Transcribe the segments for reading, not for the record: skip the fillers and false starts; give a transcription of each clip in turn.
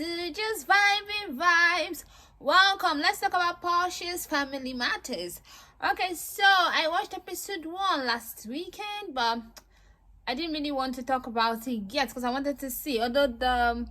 to Just Vibing Vibes. Welcome. Let's talk about Portia's Family Matters. Okay, so I watched episode 1 last weekend, but I didn't really want to talk about it yet because I wanted to see. Although the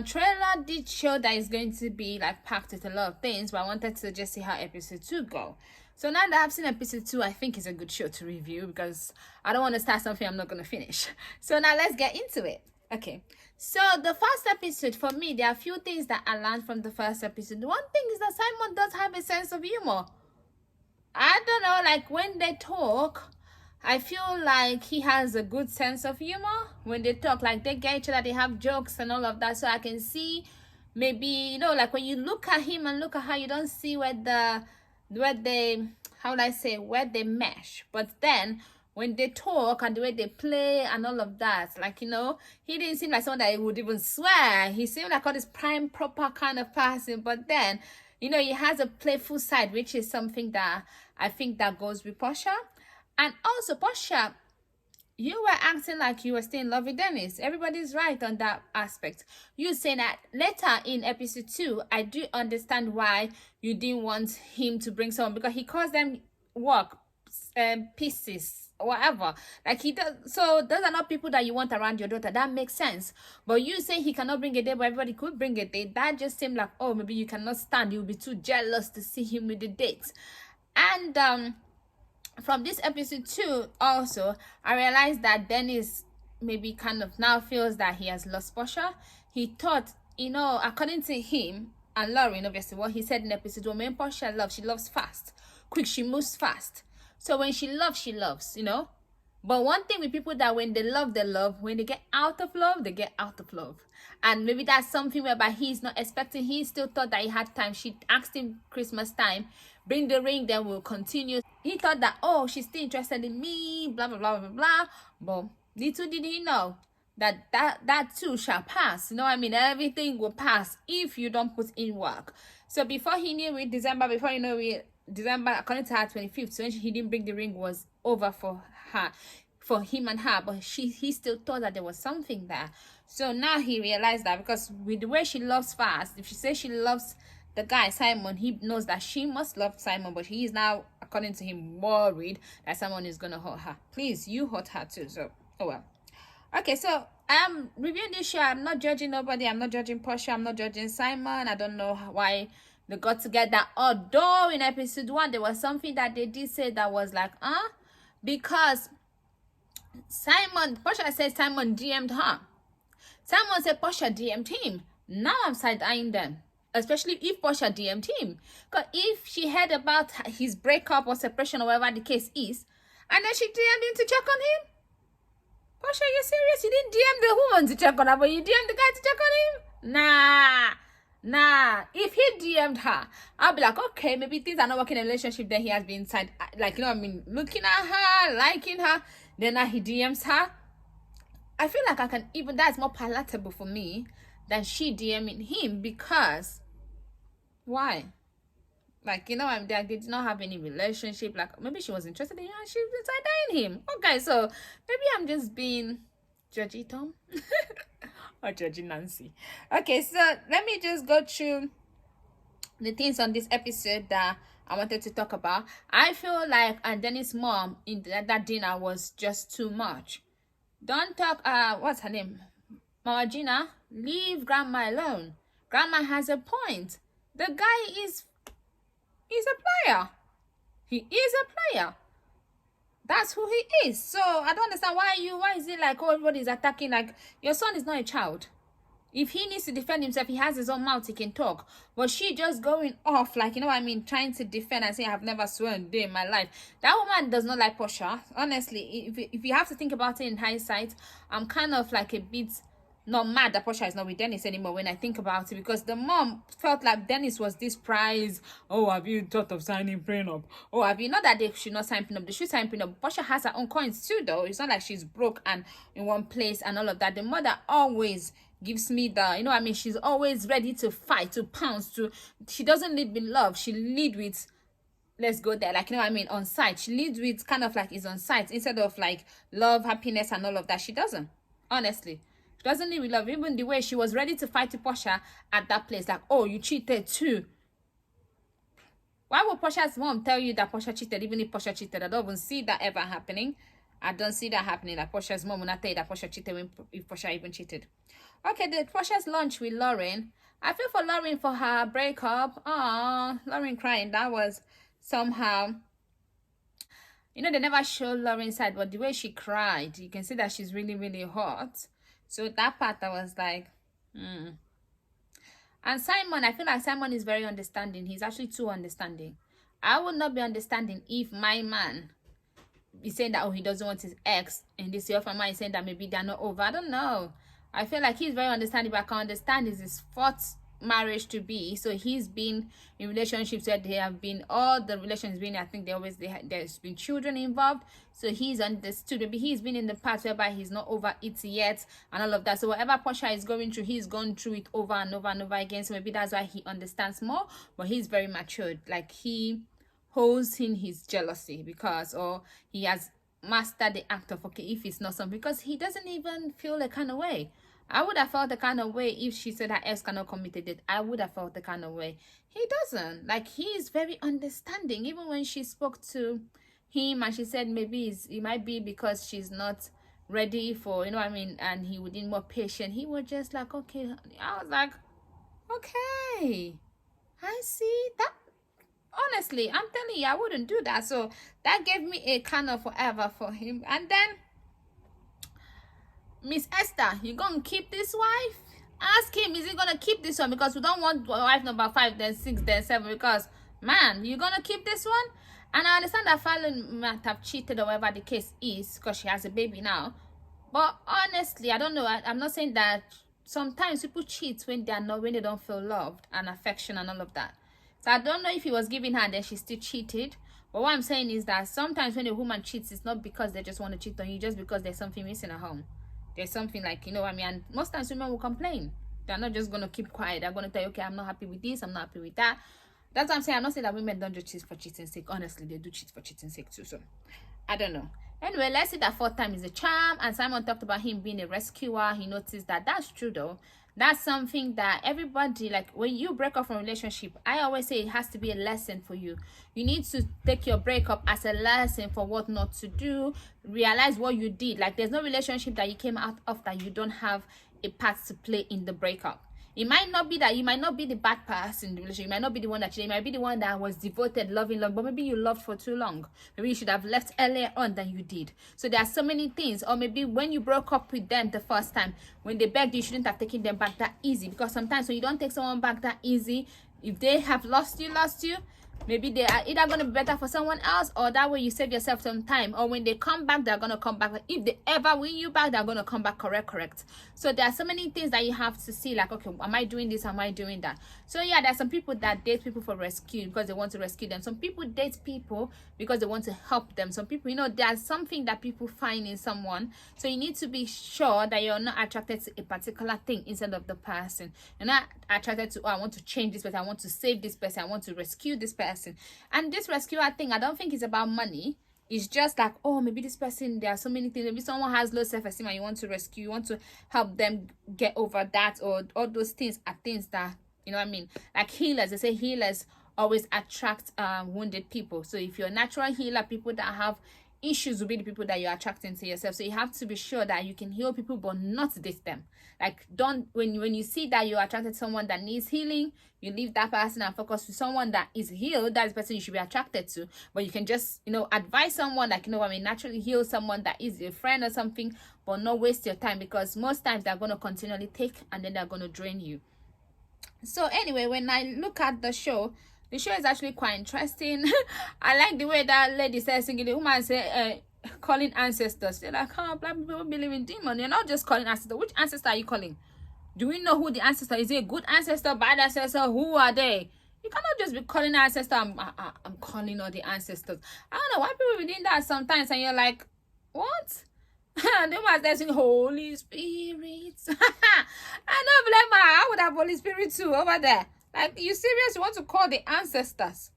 trailer did show that it's going to be like packed with a lot of things, but I wanted to just see how episode 2 go. So now that I've seen episode 2, I think it's a good show to review because I don't want to start something I'm not going to finish. So now let's get into it. Okay, so the first episode, for me, there are a few things that I learned from the first episode. One thing is that Simon does have a sense of humor. I don't know, like when they talk, I feel like he has a good sense of humor when they talk. Like they get each other, they have jokes and all of that. So I can see maybe, you know, like when you look at him and look at her, you don't see where they, how would I say, where they mesh. But then when they talk and the way they play and all of that, like, you know, he didn't seem like someone that would even swear. He seemed like all this prime proper kind of person. But then, you know, he has a playful side, which is something that I think that goes with Portia. And also, Portia, you were acting like you were still in love with Dennis. Everybody's right on that aspect. You say that later in episode 2, I do understand why you didn't want him to bring someone, because he calls them work pieces, whatever. Like he does. So those are not people that you want around your daughter. That makes sense. But you say he cannot bring a date, but everybody could bring a date. That just seemed like, oh, maybe you cannot stand. You'll be too jealous to see him with the dates. And from this episode 2 also, I realized that Dennis maybe kind of now feels that he has lost Portia. He thought, you know, according to him and Lauren, obviously what he said in episode 1, when Portia loves, she loves fast, quick, she moves fast. So when she loves, you know. But one thing with people, that when they love, when they get out of love, they get out of love. And maybe that's something whereby he's not expecting. He still thought that he had time. She asked him Christmas time, bring the ring, then we'll continue. He thought that, oh, she's still interested in me, blah, blah, blah, blah, blah. But little did he know that too shall pass. You know what I mean? Everything will pass if you don't put in work. So before he knew it, December, according to her, 25th, so when he didn't bring the ring, was over for her, for him and her. But he still thought that there was something there. So now he realized that, because with the way she loves fast, if she says she loves the guy Simon, he knows that she must love Simon, but he is now, according to him, worried that someone is gonna hurt her. Please, you hurt her too. So oh well. Okay, so I'm reviewing this show. I'm not judging nobody. I'm not judging Portia. I'm not judging Simon. I don't know why they got together. Although in episode 1, there was something that they did say that was like, because Portia said Simon DM'd her. Simon said Portia DM'd him. Now I'm side-eyeing them. Especially if Portia DM'd him. Because if she heard about his breakup or separation or whatever the case is, and then she DM'd him to check on him. Portia, you serious? You didn't DM the woman to check on her, but you DM'd the guy to check on him? Nah. If he DM'd her, I'll be like, okay, maybe things are not working in a relationship. Then he has been inside, like, you know what I mean, looking at her, liking her. Then now he DMs her. I feel like that's more palatable for me than she DMing him, because why? Like, you know, they did not have any relationship. Like, maybe she was interested in him and she was side-eyeing him. Okay, so maybe I'm just being judgy Tom or judgy Nancy. Okay, so let me just go through the things on this episode that I wanted to talk about. I feel like Dennis' mom in that dinner was just too much. Don't talk, what's her name? Mama Gina, leave Grandma alone. Grandma has a point. The guy is a player. He is a player. That's who he is. So I don't understand why is it like, oh, everybody's attacking? Like, your son is not a child. If he needs to defend himself, he has his own mouth, he can talk. But she just going off, like, you know what I mean, trying to defend and say, I've never sworn a day in my life. That woman does not like Portia. Honestly, if you have to think about it in hindsight, I'm kind of like a bit not mad that Portia is not with Dennis anymore when I think about it, because the mom felt like Dennis was this prize. Oh, have you thought of signing prenup? Oh, have you? Not that they should not sign prenup, they should sign prenup. Portia has her own coins too, though. It's not like she's broke and in one place and all of that. The mother always gives me the, you know what I mean, she's always ready to fight, to pounce, she doesn't lead with love, she lead with, let's go there, like, you know what I mean, on site. She leads with kind of like is on site instead of like love, happiness and all of that. She doesn't, honestly. doesn't need love. Even the way she was ready to fight with Portia at that place, like, oh, you cheated too. Why would Portia's mom tell you that Portia cheated, even if Portia cheated? I don't even see that ever happening. I don't see that happening. Like Portia's mom will not tell you that Portia cheated if Portia even cheated. Okay, the Portia's lunch with Lauren. I feel for Lauren for her breakup. Ah, Lauren crying. That was somehow, you know, they never showed Lauren's side, but the way she cried, you can see that she's really, really hurt. So that part, I was like, And Simon, I feel like Simon is very understanding. He's actually too understanding. I would not be understanding if my man is saying that, oh, he doesn't want his ex, and this other man is saying that maybe they're not over. I don't know. I feel like he's very understanding, but I can understand is his fourth marriage to be. So he's been in relationships where they have been, all the relations been, I think there's been children involved. So he's understood. Maybe he's been in the past whereby he's not over it yet and all of that. So whatever Portia is going through, he's gone through it over and over and over again. So maybe that's why he understands more. But he's very matured. Like he holds in his jealousy because, or he has mastered the act of, okay, if it's not something, because he doesn't even feel a kind of way. I would have felt the kind of way if she said her ex cannot commit it. I would have felt the kind of way. He doesn't. Like, he is very understanding. Even when she spoke to him and she said maybe it might be because she's not ready for, you know what I mean, and he would need more patience. He was just like, okay. I was like, okay, I see that. Honestly, I'm telling you, I wouldn't do that. So that gave me a kind of forever for him. And then Miss Esther, you gonna keep this wife? Ask him, is he gonna keep this one? Because we don't want wife number 5, then 6, then 7. Because, man, you gonna keep this one? And I understand that Fallon might have cheated or whatever the case is, because she has a baby now. But honestly, I don't know. I'm not saying that sometimes people cheat when they don't feel loved and affection and all of that. So I don't know if he was giving her and then she still cheated. But what I'm saying is that sometimes when a woman cheats, it's not because they just want to cheat on you, just because there's something missing at home. There's something like, you know what I mean? And most times women will complain. They're not just going to keep quiet. They're going to tell you, okay, I'm not happy with this, I'm not happy with that. That's what I'm saying. I'm not saying that women don't just cheat for cheating sake. Honestly, they do cheat for cheating sake too. So, I don't know. Anyway, let's say that 4th time is a charm. And Simon talked about him being a rescuer. He noticed that. That's true though. That's something that everybody, like when you break up from a relationship, I always say it has to be a lesson for you. You need to take your breakup as a lesson for what not to do. Realize what you did. Like there's no relationship that you came out of that you don't have a part to play in the breakup. It might not be that you might not be the bad person in the relationship. You might not be the one that cheated. You might be the one that was devoted, loving, but maybe you loved for too long. Maybe you should have left earlier on than you did. So there are so many things. Or maybe when you broke up with them the first time, when they begged you shouldn't have taken them back that easy. Because sometimes when you don't take someone back that easy, if they have lost you, maybe they are either going to be better for someone else, or that way you save yourself some time. Or when they come back, they're going to come back. If they ever win you back, they're going to come back correct. So there are so many things that you have to see, like, okay, am I doing this? Am I doing that? So yeah, there are some people that date people for rescue because they want to rescue them. Some people date people because they want to help them. Some people, you know, there's something that people find in someone. So you need to be sure that you're not attracted to a particular thing instead of the person. You're not attracted to, oh, I want to change this person, I want to save this person, I want to rescue this person. And this rescuer thing, I don't think it's about money. It's just like, oh, maybe this person, there are so many things. Maybe someone has low self-esteem and you want to rescue, you want to help them get over that, or all those things are things that, you know what I mean? Like healers, they say healers always attract wounded people. So if you're a natural healer, people that have issues will be the people that you're attracting to yourself. So you have to be sure that you can heal people but not date them. Like, don't, when you see that you're attracted to someone that needs healing, you leave that person and focus with someone that is healed. That's the person you should be attracted to. But you can just, you know, advise someone, like, you know, I mean, naturally heal someone that is a friend or something, but not waste your time, because most times they're going to continually take and then they're going to drain you. So anyway, when I look at the show is actually quite interesting. I like the way that lady says, singing, the woman say, calling ancestors. They're like, oh, black people believe in demons. You're not just calling ancestors. Which ancestor are you calling? Do we know who the ancestor is? Is it a good ancestor, bad ancestor? Who are they? You cannot just be calling ancestor. I'm calling all the ancestors. I don't know why people be doing that sometimes, and you're like, what? They must say Holy Spirit. I don't blame her. I would have Holy Spirit too over there. Like, you serious? You want to call the ancestors?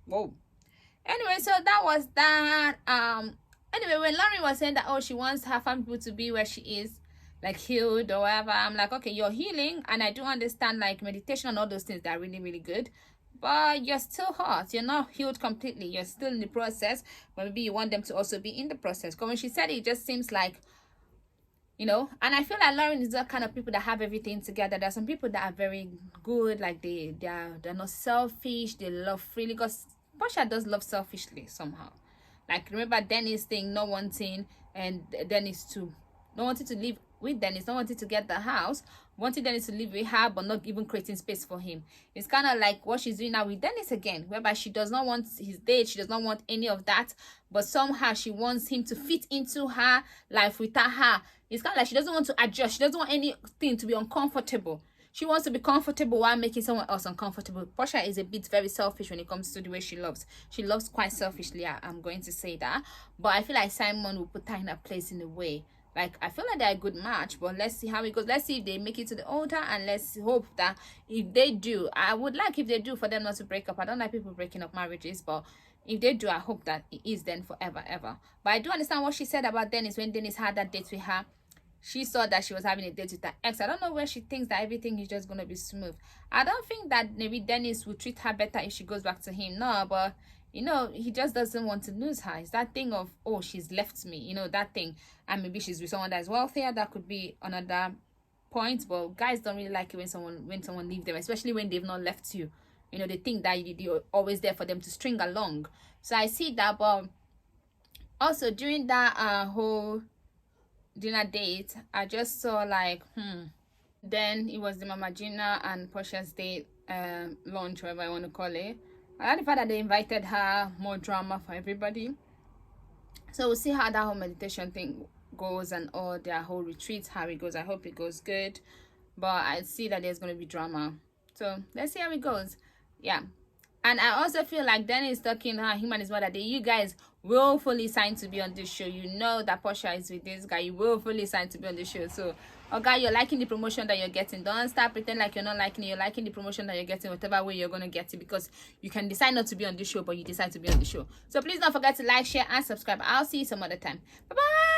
Whoa. Anyway, so that was that. Anyway, when Lauren was saying that, oh, she wants her family to be where she is, like healed or whatever. I'm like, okay, you're healing, and I do understand like meditation and all those things that are really, really good, but you're still hurt. You're not healed completely. You're still in the process, but maybe you want them to also be in the process. Because when she said it just seems like, and I feel like Lauren is that kind of people that have everything together. There are some people that are very good, like they're not selfish, they love freely, because Portia does love selfishly somehow. Like, remember Dennis thing, not wanting, and Dennis to not wanting to live with Dennis, not wanting to get the house, wanting Dennis to live with her, but not even creating space for him. It's kind of like what she's doing now with Dennis again, whereby she does not want his date, she does not want any of that, but somehow she wants him to fit into her life without her. It's kind of like she doesn't want to adjust. She doesn't want anything to be uncomfortable. She wants to be comfortable while making someone else uncomfortable. Portia is a bit very selfish when it comes to the way she loves. She loves quite selfishly, I'm going to say that. But I feel like Simon will put her in a place in a way. Like, I feel like they're a good match, but let's see how it goes. Let's see if they make it to the altar, and let's hope that if they do, I would like if they do for them not to break up. I don't like people breaking up marriages, but if they do, I hope that it is then forever, ever. But I do understand what she said about Dennis when Dennis had that date with her. She saw that she was having a date with her ex. I don't know where she thinks that everything is just going to be smooth. I don't think that maybe Dennis will treat her better if she goes back to him. No, but, he just doesn't want to lose her. It's that thing of, oh, she's left me. That thing. And maybe she's with someone that's wealthier. That could be another point. But guys don't really like it when someone leaves them, especially when they've not left you. They think that you're always there for them to string along. So I see that. But also during that whole dinner date, I just saw like then it was the Mama Gina and Portia's date, lunch, whatever I want to call it. I like the fact that they invited her, more drama for everybody. So we'll see how that whole meditation thing goes and all their whole retreats, how it goes. I hope it goes good, but I see that there's going to be drama, so let's see how it goes. Yeah. And I also feel like Dennis talking him and his mother, you guys willfully signed to be on this show. You know that Portia is with this guy. You willfully signed to be on this show. So, okay, you're liking the promotion that you're getting. Don't start pretending like you're not liking it. You're liking the promotion that you're getting, whatever way you're going to get it, because you can decide not to be on this show, but you decide to be on the show. So please don't forget to like, share, and subscribe. I'll see you some other time. Bye-bye.